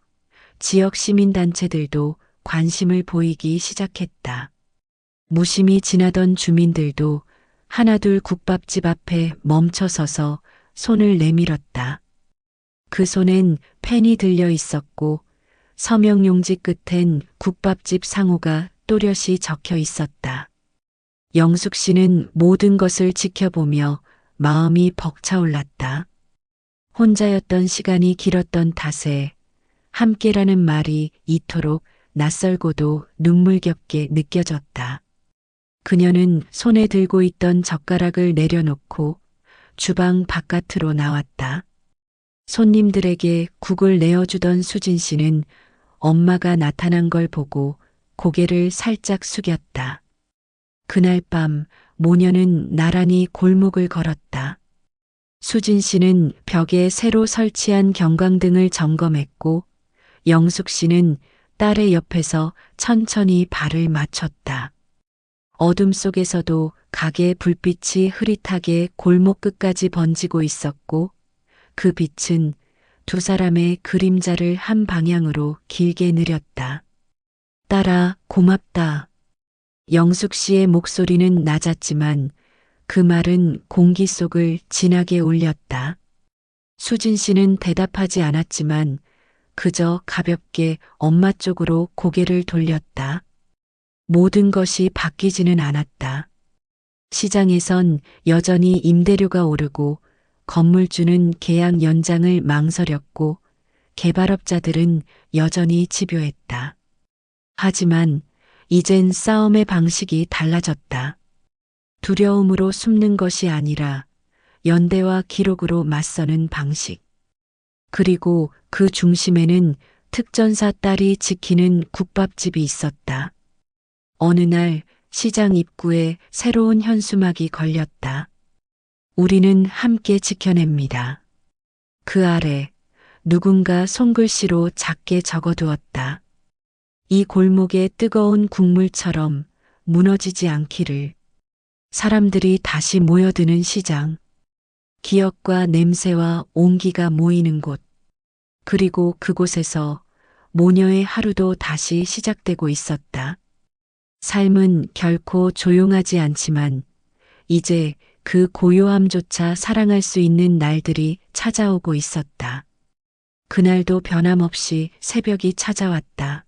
지역 시민단체들도 관심을 보이기 시작했다. 무심히 지나던 주민들도 하나둘 국밥집 앞에 멈춰서서 손을 내밀었다. 그 손엔 펜이 들려 있었고 서명 용지 끝엔 국밥집 상호가 또렷이 적혀 있었다. 영숙 씨는 모든 것을 지켜보며 마음이 벅차올랐다. 혼자였던 시간이 길었던 탓에 함께라는 말이 이토록 낯설고도 눈물겹게 느껴졌다. 그녀는 손에 들고 있던 젓가락을 내려놓고 주방 바깥으로 나왔다. 손님들에게 국을 내어주던 수진 씨는 엄마가 나타난 걸 보고 고개를 살짝 숙였다. 그날 밤 모녀는 나란히 골목을 걸었다. 수진 씨는 벽에 새로 설치한 경광등을 점검했고 영숙 씨는 딸의 옆에서 천천히 발을 맞췄다. 어둠 속에서도 가게 불빛이 흐릿하게 골목 끝까지 번지고 있었고 그 빛은 두 사람의 그림자를 한 방향으로 길게 느렸다. 딸아, 고맙다. 영숙 씨의 목소리는 낮았지만 그 말은 공기 속을 진하게 울렸다. 수진 씨는 대답하지 않았지만 그저 가볍게 엄마 쪽으로 고개를 돌렸다. 모든 것이 바뀌지는 않았다. 시장에선 여전히 임대료가 오르고 건물주는 계약 연장을 망설였고 개발업자들은 여전히 집요했다. 하지만 이젠 싸움의 방식이 달라졌다. 두려움으로 숨는 것이 아니라 연대와 기록으로 맞서는 방식. 그리고 그 중심에는 특전사 딸이 지키는 국밥집이 있었다. 어느 날 시장 입구에 새로운 현수막이 걸렸다. 우리는 함께 지켜냅니다. 그 아래 누군가 손글씨로 작게 적어두었다. 이 골목의 뜨거운 국물처럼 무너지지 않기를. 사람들이 다시 모여드는 시장. 기억과 냄새와 온기가 모이는 곳. 그리고 그곳에서 모녀의 하루도 다시 시작되고 있었다. 삶은 결코 조용하지 않지만 이제 그 고요함조차 사랑할 수 있는 날들이 찾아오고 있었다. 그날도 변함없이 새벽이 찾아왔다.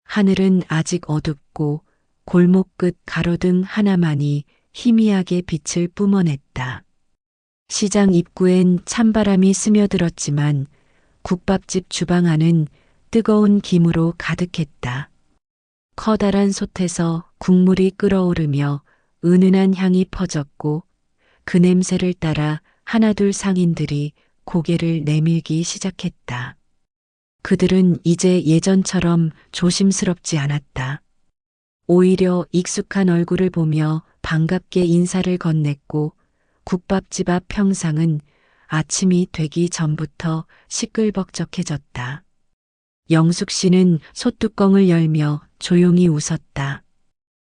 하늘은 아직 어둡고 골목 끝 가로등 하나만이 희미하게 빛을 뿜어냈다. 시장 입구엔 찬바람이 스며들었지만 국밥집 주방 안은 뜨거운 김으로 가득했다. 커다란 솥에서 국물이 끓어오르며 은은한 향이 퍼졌고 그 냄새를 따라 하나둘 상인들이 고개를 내밀기 시작했다. 그들은 이제 예전처럼 조심스럽지 않았다. 오히려 익숙한 얼굴을 보며 반갑게 인사를 건넸고 국밥집 앞 평상은 아침이 되기 전부터 시끌벅적해졌다. 영숙 씨는 솥뚜껑을 열며 조용히 웃었다.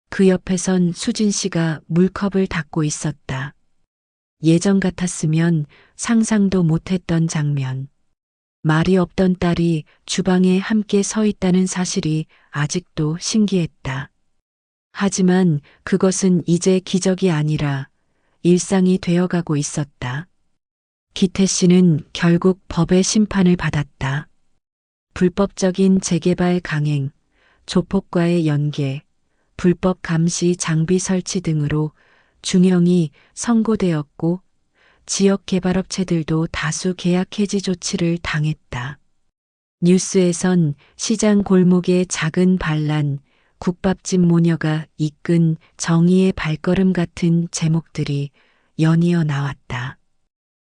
그 옆에선 수진 씨가 물컵을 닫고 있었다. 예전 같았으면 상상도 못했던 장면. 말이 없던 딸이 주방에 함께 서 있다는 사실이 아직도 신기했다. 하지만 그것은 이제 기적이 아니라 일상이 되어가고 있었다. 기태 씨는 결국 법의 심판을 받았다. 불법적인 재개발 강행, 조폭과의 연계, 불법 감시 장비 설치 등으로 중형이 선고되었고 지역 개발업체들도 다수 계약 해지 조치를 당했다. 뉴스에선 시장 골목의 작은 반란, 국밥집 모녀가 이끈 정의의 발걸음 같은 제목들이 연이어 나왔다.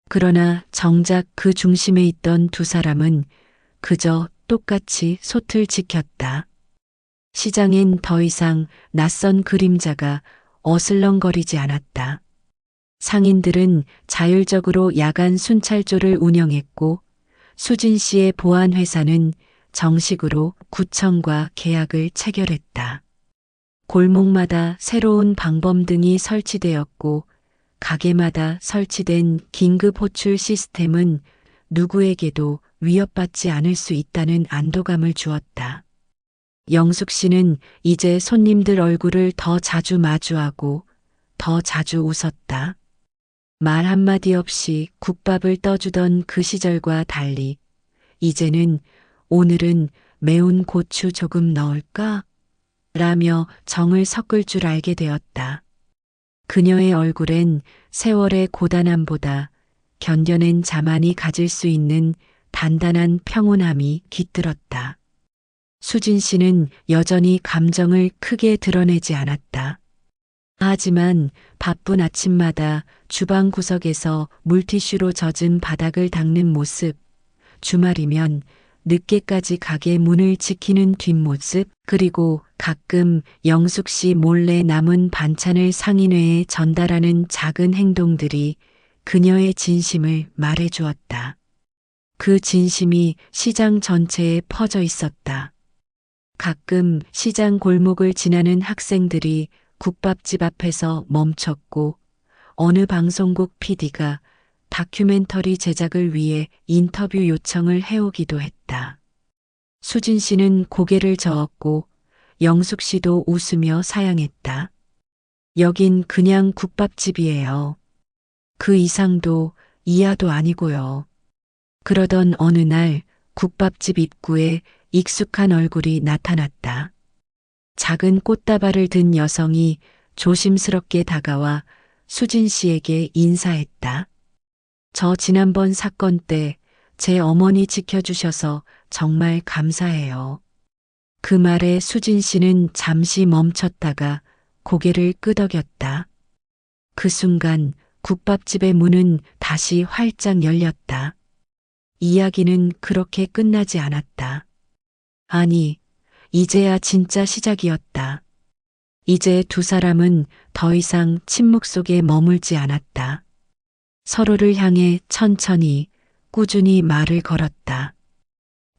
그러나 정작 그 중심에 있던 두 사람은 그저 똑같이 솥을 지켰다. 시장엔 더 이상 낯선 그림자가 어슬렁거리지 않았다. 상인들은 자율적으로 야간 순찰조를 운영했고 수진 씨의 보안회사는 정식으로 구청과 계약을 체결했다. 골목마다 새로운 방범등이 설치되었고 가게마다 설치된 긴급 호출 시스템은 누구에게도 위협받지 않을 수 있다는 안도감을 주었다. 영숙 씨는 이제 손님들 얼굴을 더 자주 마주하고 더 자주 웃었다. 말 한마디 없이 국밥을 떠주던 그 시절과 달리 이제는 오늘은 매운 고추 조금 넣을까? 라며 정을 섞을 줄 알게 되었다. 그녀의 얼굴엔 세월의 고단함보다 견뎌낸 자만이 가질 수 있는 단단한 평온함이 깃들었다. 수진 씨는 여전히 감정을 크게 드러내지 않았다. 하지만 바쁜 아침마다 주방 구석에서 물티슈로 젖은 바닥을 닦는 모습, 주말이면 늦게까지 가게 문을 지키는 뒷모습, 그리고 가끔 영숙 씨 몰래 남은 반찬을 상인회에 전달하는 작은 행동들이 그녀의 진심을 말해주었다. 그 진심이 시장 전체에 퍼져 있었다. 가끔 시장 골목을 지나는 학생들이 국밥집 앞에서 멈췄고 어느 방송국 PD가 다큐멘터리 제작을 위해 인터뷰 요청을 해오기도 했다. 수진 씨는 고개를 저었고 영숙 씨도 웃으며 사양했다. 여긴 그냥 국밥집이에요. 그 이상도 이하도 아니고요. 그러던 어느 날 국밥집 입구에 익숙한 얼굴이 나타났다. 작은 꽃다발을 든 여성이 조심스럽게 다가와 수진 씨에게 인사했다. 저 지난번 사건 때 제 어머니 지켜주셔서 정말 감사해요. 그 말에 수진 씨는 잠시 멈췄다가 고개를 끄덕였다. 그 순간 국밥집의 문은 다시 활짝 열렸다. 이야기는 그렇게 끝나지 않았다. 아니, 이제야 진짜 시작이었다. 이제 두 사람은 더 이상 침묵 속에 머물지 않았다. 서로를 향해 천천히, 꾸준히 말을 걸었다.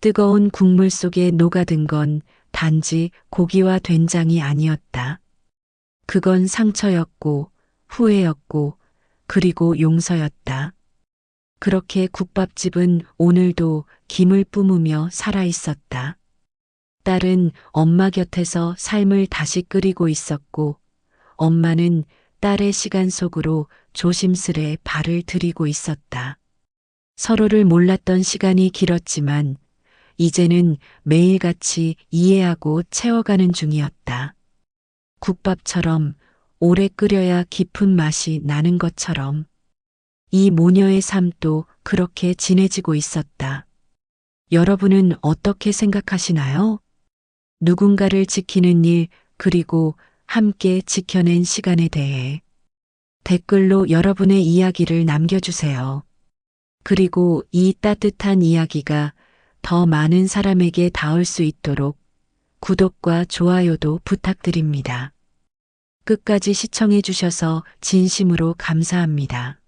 뜨거운 국물 속에 녹아든 건 단지 고기와 된장이 아니었다. 그건 상처였고, 후회였고, 그리고 용서였다. 그렇게 국밥집은 오늘도 김을 뿜으며 살아 있었다. 딸은 엄마 곁에서 삶을 다시 끓이고 있었고, 엄마는 딸의 시간 속으로 조심스레 발을 들이고 있었다. 서로를 몰랐던 시간이 길었지만, 이제는 매일같이 이해하고 채워가는 중이었다. 국밥처럼 오래 끓여야 깊은 맛이 나는 것처럼 이 모녀의 삶도 그렇게 진해지고 있었다. 여러분은 어떻게 생각하시나요? 누군가를 지키는 일, 그리고 함께 지켜낸 시간에 대해 댓글로 여러분의 이야기를 남겨주세요. 그리고 이 따뜻한 이야기가 더 많은 사람에게 닿을 수 있도록 구독과 좋아요도 부탁드립니다. 끝까지 시청해 주셔서 진심으로 감사합니다.